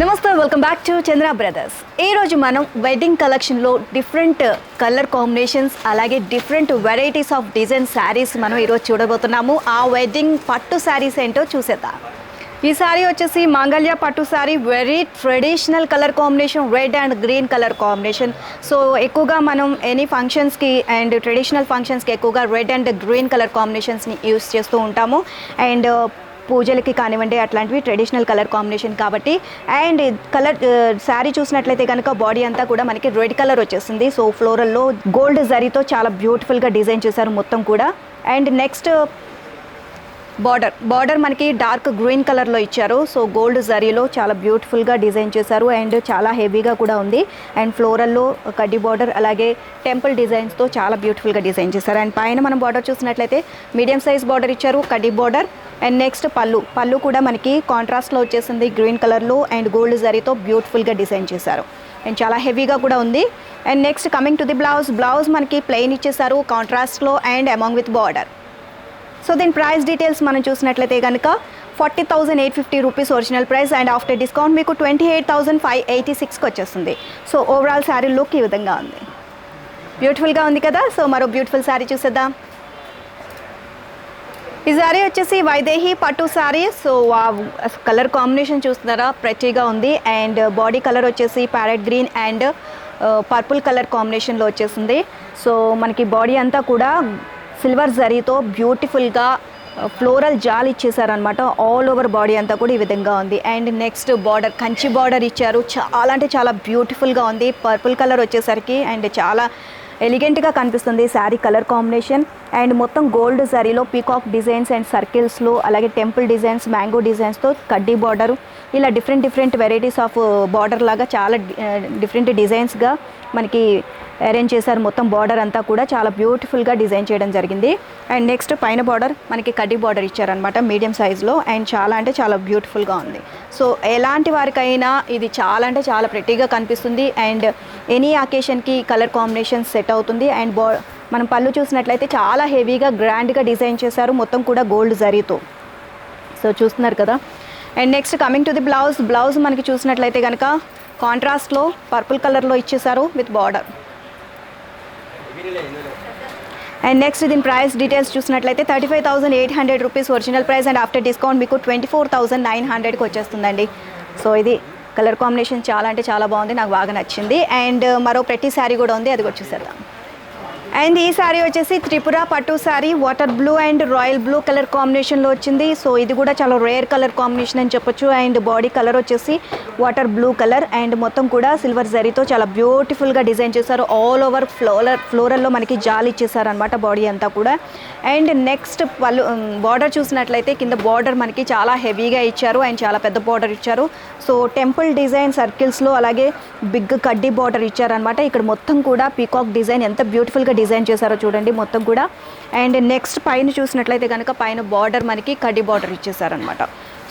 నమస్తే, welcome back to Chandra brothers. ఈరోజు మనం వెడ్డింగ్ కలెక్షన్లో డిఫరెంట్ కలర్ కాంబినేషన్స్ అలాగే different varieties of design saris మనం ఈరోజు చూడబోతున్నాము. ఆ వెడ్డింగ్ పట్టు శారీస్ ఏంటో చూసేద్దాం. ఈ శారీ వచ్చేసి Mangalya pattu sari, very traditional colour combination, red and green colour combination. So ఎక్కువగా మనం ఎనీ ఫంక్షన్స్కి అండ్ ట్రెడిషనల్ ఫంక్షన్స్కి ఎక్కువగా రెడ్ అండ్ గ్రీన్ కలర్ కాంబినేషన్స్ని యూస్ చేస్తూ ఉంటాము. అండ్ పూజలకి కానివ్వండి, అట్లాంటివి ట్రెడిషనల్ కలర్ కాంబినేషన్ కాబట్టి. అండ్ కలర్ శారీ చూసినట్లయితే కనుక బాడీ అంతా కూడా మనకి రెడ్ కలర్ వచ్చేసింది. సో ఫ్లోరల్లో గోల్డ్ జరీతో చాలా బ్యూటిఫుల్గా డిజైన్ చేశారు మొత్తం కూడా. అండ్ నెక్స్ట్ బార్డర్ మనకి డార్క్ గ్రీన్ కలర్లో ఇచ్చారు. సో గోల్డ్ జరీలో చాలా బ్యూటిఫుల్గా డిజైన్ చేశారు అండ్ చాలా హెవీగా కూడా ఉంది. అండ్ ఫ్లోరల్లో కడ్డీ బార్డర్ అలాగే టెంపుల్ డిజైన్స్తో చాలా బ్యూటిఫుల్గా డిజైన్ చేశారు. అండ్ పైన మనం బార్డర్ చూసినట్లయితే మీడియం సైజ్ బార్డర్ ఇచ్చారు, కడ్డీ బార్డర్. అండ్ నెక్స్ట్ పళ్ళు కూడా మనకి కాంట్రాస్ట్లో వచ్చేసింది గ్రీన్ కలర్లో అండ్ గోల్డ్ జరీతో బ్యూటిఫుల్గా డిజైన్ చేశారు అండ్ చాలా హెవీగా కూడా ఉంది. And next coming to the blouse మనకి ప్లెయిన్ ఇచ్చేసారు కాంట్రాస్ట్లో and among with border. So దీని ప్రైస్ డీటెయిల్స్ మనం చూసినట్లయితే కనుక 40,850 rupees original price and after discount మీకు 28,586కి వచ్చేస్తుంది. సో ఓవరాల్ శారీ లుక్ ఈ విధంగా ఉంది, బ్యూటిఫుల్గా ఉంది కదా. సో మరో బ్యూటిఫుల్ శారీ చూసేద్దాం. ఈ శారీ వచ్చేసి వైదేహి పట్టు శారీ. సో కలర్ కాంబినేషన్ చూస్తున్నారా, ప్రతిగా ఉంది. అండ్ బాడీ కలర్ వచ్చేసి parrot green and purple colour కాంబినేషన్లో వచ్చేసింది. సో మనకి బాడీ అంతా కూడా సిల్వర్ జరీతో బ్యూటిఫుల్గా ఫ్లోరల్ జాల్ ఇచ్చేసారనమాట. ఆల్ ఓవర్ బాడీ అంతా కూడా ఈ విధంగా ఉంది. And next border Kanchi border ఇచ్చారు, చాలా అంటే చాలా బ్యూటిఫుల్గా ఉంది. పర్పుల్ కలర్ వచ్చేసరికి అండ్ చాలా ఎలిగెంట్గా కనిపిస్తుంది శారీ కలర్ కాంబినేషన్. అండ్ మొత్తం గోల్డ్ జరీలో పీకాక్ డిజైన్స్ అండ్ సర్కిల్స్లో అలాగే టెంపుల్ డిజైన్స్, మ్యాంగో డిజైన్స్తో కడ్డీ బార్డరు, ఇలా డిఫరెంట్ వెరైటీస్ ఆఫ్ బార్డర్ లాగా చాలా డిఫరెంట్ డిజైన్స్గా మనకి అరేంజ్ చేశారు. మొత్తం బార్డర్ అంతా కూడా చాలా బ్యూటిఫుల్గా డిజైన్ చేయడం జరిగింది. అండ్ నెక్స్ట్ పైన బార్డర్ మనకి కడ్డీ బార్డర్ ఇచ్చారనమాట మీడియం సైజులో అండ్ చాలా అంటే చాలా బ్యూటిఫుల్గా ఉంది. సో ఎలాంటి వారికైనా ఇది చాలా అంటే చాలా ప్రెట్టీగా కనిపిస్తుంది. అండ్ ఎనీ అకేషన్కి కలర్ కాంబినేషన్ సెట్ అవుతుంది. అండ్ మనం పళ్ళు చూసినట్లయితే చాలా హెవీగా గ్రాండ్గా డిజైన్ చేశారు మొత్తం కూడా గోల్డ్ జరీతో. సో చూస్తున్నారు కదా. And next coming to the blouse మనకి చూసినట్లయితే కనుక కాంట్రాస్ట్లో పర్పుల్ కలర్లో ఇచ్చేసారు విత్ బార్డర్. అండ్ నెక్స్ట్ దీని ప్రైస్ డీటెయిల్స్ చూసినట్లయితే 35,800 rupees original price and after discount మీకు 24,900కి వచ్చేస్తుందండి. సో ఇది కలర్ కాంబినేషన్ చాలా అంటే చాలా బాగుంది, నాకు బాగా నచ్చింది. అండ్ మరో ప్రతి శారీ కూడా ఉంది, అది కూడా చూసేద్దాం. అండ్ ఈ శారీ వచ్చేసి త్రిపుర పట్టు sari, water blue and royal blue colour కాంబినేషన్లో వచ్చింది. సో ఇది కూడా చాలా రేర్ కలర్ కాంబినేషన్ అని చెప్పొచ్చు. అండ్ బాడీ కలర్ వచ్చేసి వాటర్ బ్లూ కలర్ అండ్ మొత్తం కూడా సిల్వర్ జరీతో చాలా బ్యూటిఫుల్గా డిజైన్ చేశారు. ఆల్ ఓవర్ ఫ్లోరల్లో మనకి జాల్ ఇచ్చేసారు అనమాట బాడీ అంతా కూడా. అండ్ నెక్స్ట్ బార్డర్ చూసినట్లయితే కింద బార్డర్ మనకి చాలా హెవీగా ఇచ్చారు అండ్ చాలా పెద్ద బార్డర్ ఇచ్చారు. సో టెంపుల్ డిజైన్ సర్కిల్స్లో అలాగే బిగ్ కడ్డీ బార్డర్ ఇచ్చారనమాట. ఇక్కడ మొత్తం కూడా పీకాక్ డిజైన్ ఎంత బ్యూటిఫుల్గా డిజైన్ చేశారో చూడండి మొత్తం కూడా. అండ్ నెక్స్ట్ పైన చూసినట్లయితే కనుక పైన బార్డర్ మనకి కడ్డీ బార్డర్ ఇచ్చేసారనమాట.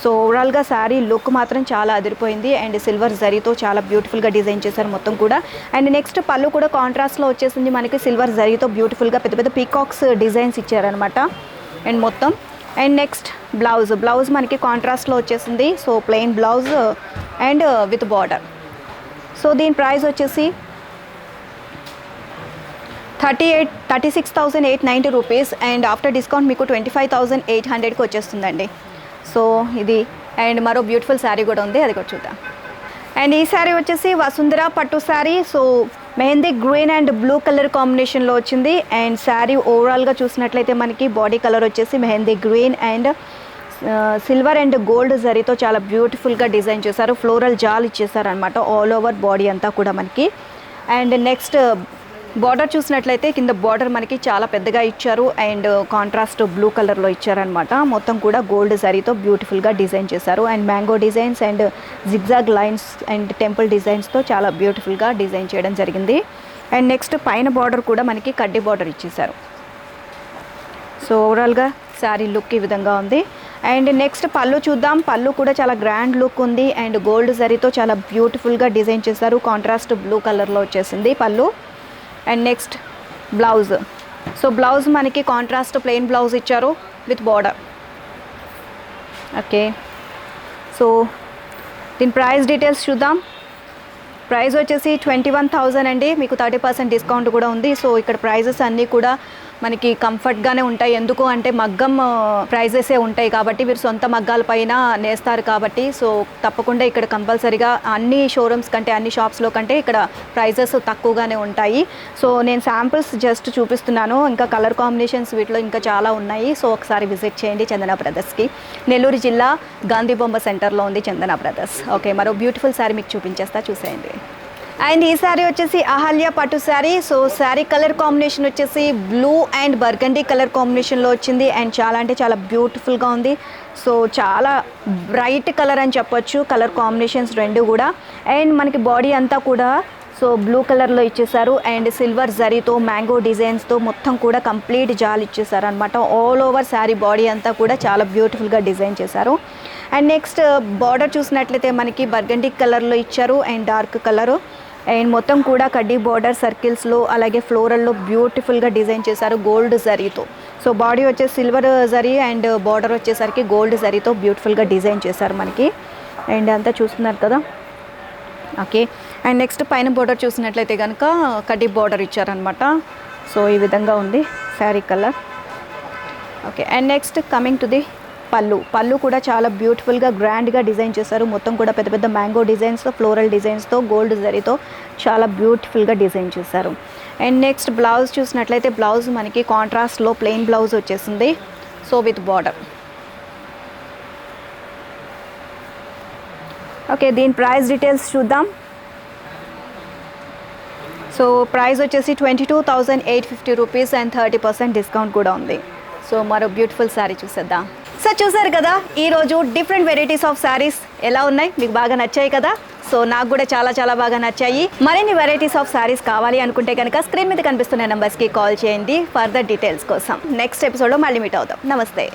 సో ఓవరాల్గా శారీ లుక్ మాత్రం చాలా అదిరిపోయింది అండ్ సిల్వర్ జరీతో చాలా బ్యూటిఫుల్గా డిజైన్ చేశారు మొత్తం కూడా. అండ్ నెక్స్ట్ పళ్ళు కూడా కాంట్రాస్ట్లో వచ్చేసింది మనకి సిల్వర్ జరీతో బ్యూటిఫుల్గా పెద్ద పెద్ద పీకాక్స్ డిజైన్స్ ఇచ్చారనమాట అండ్ మొత్తం. అండ్ నెక్స్ట్ బ్లౌజ్ మనకి కాంట్రాస్ట్లో వచ్చేసింది. So plain blouse and with border. So దీని ప్రైస్ వచ్చేసి 36,890 రూపీస్ అండ్ ఆఫ్టర్ డిస్కౌంట్ మీకు 25,800కి వచ్చేస్తుందండి. సో ఇది అండ్ మరో బ్యూటిఫుల్ శారీ కూడా ఉంది, అది కూడా చూద్దాం. అండ్ ఈ శారీ వచ్చేసి వసుంధర పట్టు sari. So mehndi green and blue colour కాంబినేషన్లో వచ్చింది. అండ్ శారీ ఓవరాల్గా చూసినట్లయితే మనకి బాడీ కలర్ వచ్చేసి mehndi green and silver and gold జరీతో చాలా బ్యూటిఫుల్గా డిజైన్ చేశారు. ఫ్లోరల్ జాల్ ఇచ్చేసారు అనమాట ఆల్ ఓవర్ బాడీ అంతా కూడా మనకి. అండ్ నెక్స్ట్ బార్డర్ చూసినట్లయితే కింద బార్డర్ మనకి చాలా పెద్దగా ఇచ్చారు అండ్ కాంట్రాస్ట్ బ్లూ కలర్లో ఇచ్చారనమాట. మొత్తం కూడా గోల్డ్ జరీతో బ్యూటిఫుల్గా డిజైన్ చేశారు. And mango designs and zigzag lines and temple డిజైన్స్తో చాలా బ్యూటిఫుల్గా డిజైన్ చేయడం జరిగింది. అండ్ నెక్స్ట్ పైన బార్డర్ కూడా మనకి కడ్డీ బార్డర్ ఇచ్చేసారు. సో ఓవరాల్గా శారీ లుక్ ఈ విధంగా ఉంది. అండ్ నెక్స్ట్ పళ్ళు చూద్దాం. పళ్ళు కూడా చాలా గ్రాండ్ లుక్ ఉంది అండ్ గోల్డ్ జరీతో చాలా బ్యూటిఫుల్గా డిజైన్ చేశారు. కాంట్రాస్ట్ బ్లూ కలర్లో వచ్చేసింది పళ్ళు. అండ్ నెక్స్ట్ సో బ్లౌజ్ మనకి కాంట్రాస్ట్ ప్లెయిన్ బ్లౌజ్ ఇచ్చారు విత్ బార్డర్. ఓకే, సో దీని ప్రైస్ డీటెయిల్స్ చూద్దాం. ప్రైస్ వచ్చేసి 21,000 అండి. మీకు 30% డిస్కౌంట్ కూడా ఉంది. సో ఇక్కడ ప్రైజెస్ అన్నీ కూడా మనకి కంఫర్ట్గానే ఉంటాయి. ఎందుకు అంటే మగ్గం ప్రైజెసే ఉంటాయి కాబట్టి మీరు సొంత మగ్గాల పైన నేస్తారు కాబట్టి సో తప్పకుండా ఇక్కడ కంపల్సరీగా అన్ని షోరూమ్స్ కంటే అన్ని షాప్స్లో కంటే ఇక్కడ ప్రైజెస్ తక్కువగానే ఉంటాయి. సో నేను శాంపిల్స్ జస్ట్ చూపిస్తున్నాను. ఇంకా కలర్ కాంబినేషన్స్ వీటిలో ఇంకా చాలా ఉన్నాయి. సో ఒకసారి విజిట్ చేయండి చందన బ్రదర్స్కి. నెల్లూరు జిల్లా గాంధీ బొమ్మ సెంటర్లో ఉంది చందన బ్రదర్స్. ఓకే, మరో బ్యూటిఫుల్ శారీ మీకు చూపించేస్తా, చూసేయండి. అండ్ ఈ శారీ వచ్చేసి అహల్య పట్టు sari. So sari colour combination వచ్చేసి బ్లూ అండ్ బర్గండీ కలర్ కాంబినేషన్లో వచ్చింది. అండ్ చాలా అంటే చాలా బ్యూటిఫుల్గా ఉంది. సో చాలా బ్రైట్ కలర్ అని చెప్పొచ్చు, కలర్ కాంబినేషన్స్ రెండు కూడా. అండ్ మనకి బాడీ అంతా కూడా సో బ్లూ కలర్లో ఇచ్చేసారు. అండ్ సిల్వర్ జరీతో మ్యాంగో డిజైన్స్తో మొత్తం కూడా కంప్లీట్ జాల్ ఇచ్చేసారు అనమాట. ఆల్ ఓవర్ శారీ బాడీ అంతా కూడా చాలా బ్యూటిఫుల్గా డిజైన్ చేశారు. అండ్ నెక్స్ట్ బార్డర్ చూసినట్లయితే మనకి బర్గండీ కలర్లో ఇచ్చారు అండ్ డార్క్ కలరు. అండ్ మొత్తం కూడా కడ్డీ బార్డర్ సర్కిల్స్లో అలాగే ఫ్లోరల్లో బ్యూటిఫుల్గా డిజైన్ చేశారు గోల్డ్ జరీతో. సో బాడీ వచ్చేసి సిల్వర్ జరీ అండ్ బార్డర్ వచ్చేసరికి గోల్డ్ జరీతో బ్యూటిఫుల్గా డిజైన్ చేశారు మనకి. అండ్ అంతా చూస్తున్నారు కదా. ఓకే, అండ్ నెక్స్ట్ పైన బార్డర్ చూసినట్లయితే కనుక కడ్డీ బార్డర్ ఇచ్చారనమాట. సో ఈ విధంగా ఉంది sari colour. Okay, and next coming to the పళ్ళు కూడా చాలా బ్యూటిఫుల్గా గ్రాండ్గా డిజైన్ చేశారు. మొత్తం కూడా పెద్ద పెద్ద మ్యాంగో డిజైన్స్తో ఫ్లోరల్ డిజైన్స్తో గోల్డ్ జరీతో చాలా బ్యూటిఫుల్గా డిజైన్ చేశారు. అండ్ నెక్స్ట్ బ్లౌజ్ చూసినట్లయితే బ్లౌజ్ మనకి కాంట్రాస్ట్లో ప్లెయిన్ బ్లౌజ్ వచ్చేసింది. So with border. ఓకే, దీని ప్రైస్ డీటెయిల్స్ చూద్దాం. సో ప్రైస్ వచ్చేసి 22,850 రూపీస్ అండ్ 30% డిస్కౌంట్ కూడా ఉంది. సో మరో బ్యూటిఫుల్ శారీ చూసేద్దాం. సో చూసారు కదా ఈరోజు డిఫరెంట్ వెరైటీస్ ఆఫ్ శారీస్ ఎలా ఉన్నాయి, మీకు బాగా నచ్చాయి కదా. సో నాకు కూడా చాలా చాలా బాగా నచ్చాయి. మరిన్ని వెరైటీస్ ఆఫ్ శారీస్ కావాలి అనుకుంటే కనుక స్క్రీన్ మీద కనిపిస్తున్న నెంబర్స్కి కాల్ చేయండి ఫర్దర్ డీటెయిల్స్ కోసం. నెక్స్ట్ ఎపిసోడ్లో మళ్ళీ మీట్ అవుతాం. నమస్తే.